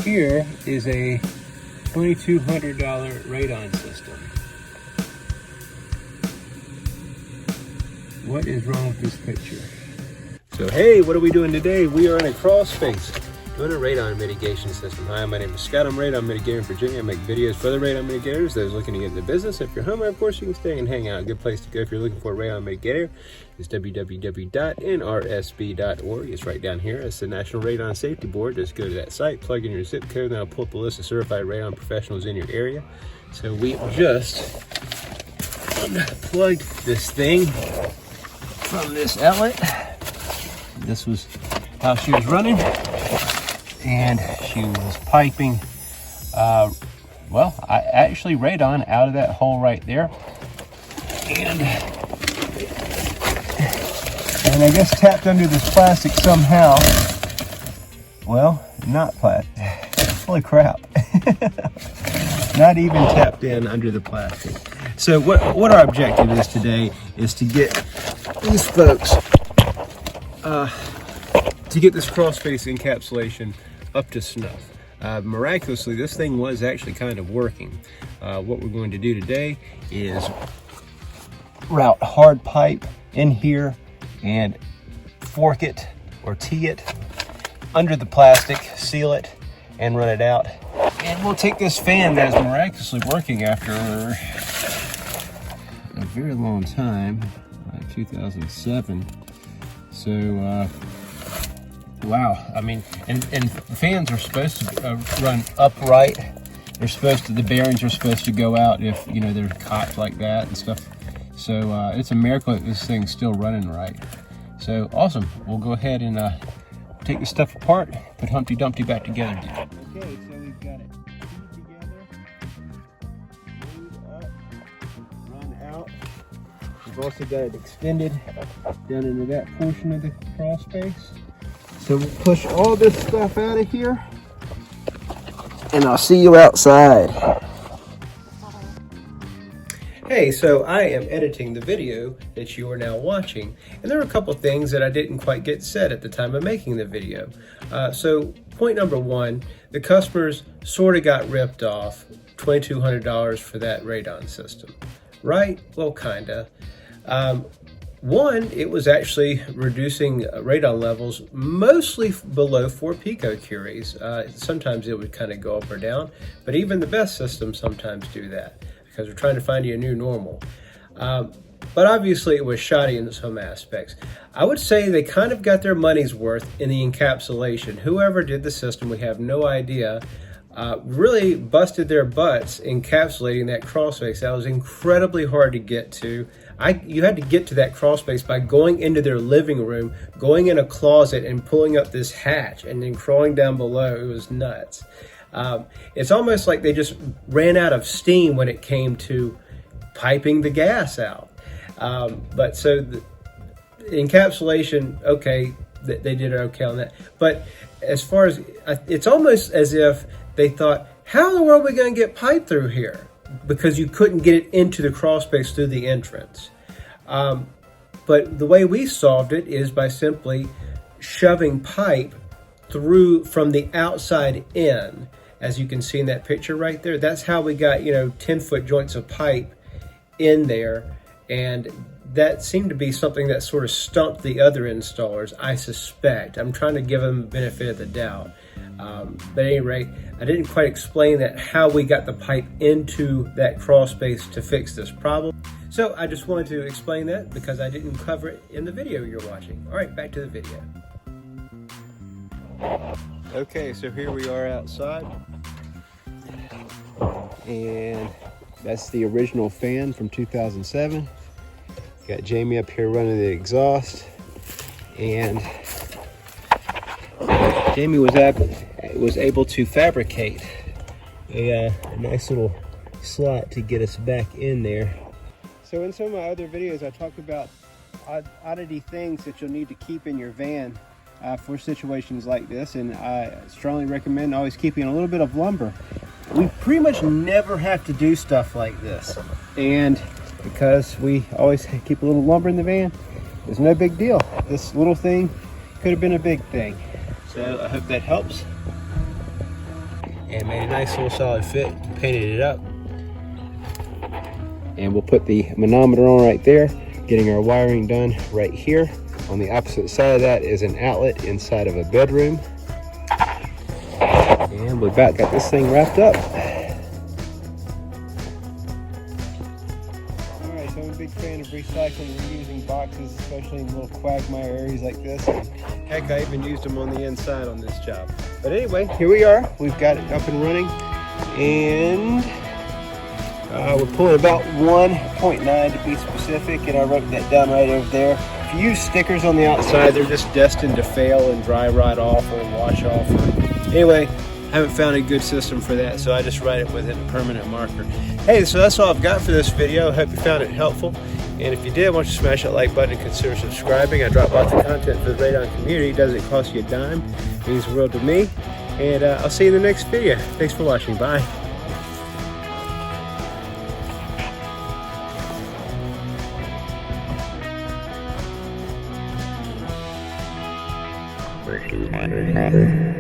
here is a $2,200 radon system. What is wrong with this picture? So hey, what are we doing today? We are in a crawl space doing a radon mitigation system. Hi, my name is Scott. I'm radon mitigator in Virginia. I make videos for other radon mitigators, those looking to get into business. If you're home, of course, you can stay and hang out. A good place to go if you're looking for a radon mitigator is www.nrsb.org. It's right down here. It's the National Radon Safety Board. Just go to that site, plug in your zip code, and I'll pull up a list of certified radon professionals in your area. So we just unplugged this thing from this outlet. This was how she was running, and she was piping well, I actually radon out of that hole right there, and I guess tapped under this plastic somehow. Well, not plastic. Holy crap. Not even tapped in under the plastic. So what our objective is today is to get these folks to get this crawl space encapsulation up to snuff. Miraculously, this thing was actually kind of working. What we're going to do today is route hard pipe in here and fork it or tee it under the plastic, seal it, and run it out. And we'll take this fan that is miraculously working after a very long time, 2007. So, wow. I mean, and fans are supposed to run upright. They're supposed to, the bearings are supposed to go out if, you know, they're cocked like that and stuff. So it's a miracle that this thing's still running right. So awesome. We'll go ahead and take this stuff apart, put Humpty Dumpty back together. Okay, so we've got it together, glued up, run out. We've also got it extended down into that portion of the crawl space. So we'll push all this stuff out of here, and I'll see you outside. Hey, so I am editing the video that you are now watching, and there are a couple things that I didn't quite get said at the time of making the video. So point number one, the customers sort of got ripped off $2,200 for that radon system, right? Well, kinda. One, it was actually reducing radon levels mostly below 4 picocuries. Sometimes it would kind of go up or down, but even the best systems sometimes do that because we're trying to find you a new normal. But obviously it was shoddy in some aspects. I would say they kind of got their money's worth in the encapsulation. Whoever did the system, we have no idea, really busted their butts encapsulating that crawl space. That was incredibly hard to get to. You had to get to that crawl space by going into their living room, going in a closet and pulling up this hatch and then crawling down below. It was nuts. It's almost like they just ran out of steam when it came to piping the gas out. But so the encapsulation, okay, they did okay on that. But as far as, it's almost as if they thought, how in the world are we going to get pipe through here? Because you couldn't get it into the crawl space through the entrance. But the way we solved it is by simply shoving pipe through from the outside in. As you can see in that picture right there, that's how we got, 10-foot joints of pipe in there. And that seemed to be something that sort of stumped the other installers, I suspect. I'm trying to give them the benefit of the doubt. But at any rate, I didn't quite explain that how we got the pipe into that crawl space to fix this problem. So I just wanted to explain that because I didn't cover it in the video you're watching. All right, back to the video. Okay, so here we are outside. And that's the original fan from 2007. Got Jamie up here running the exhaust. And Jamie was able to fabricate a nice little slot to get us back in there. So in some of my other videos, I talked about oddity things that you'll need to keep in your van for situations like this, and I strongly recommend always keeping a little bit of lumber. We pretty much never have to do stuff like this, and because we always keep a little lumber in the van, it's no big deal. This little thing could have been a big thing. So I hope that helps. and made a nice little solid fit, painted it up. And we'll put the manometer on right there, getting our wiring done right here. On the opposite side of that is an outlet inside of a bedroom. And we about got this thing wrapped up. Alright, so I'm a big fan of recycling and reusing boxes, especially in little quagmire areas like this. Heck, I even used them on the inside on this job. But anyway, here we are. We've got it up and running. And we're pulling about 1.9 to be specific, and I wrote that down right over there. If you use stickers on the outside, they're just destined to fail and dry rot off or wash off. Anyway, haven't found a good system for that, so I just write it with a permanent marker. Hey, so that's all I've got for this video. I hope you found it helpful. And if you did, why don't you smash that like button and consider subscribing. I drop lots of content for the Radon community. It doesn't cost you a dime. It means the world to me. And I'll see you in the next video. Thanks for watching. Bye. Thank you.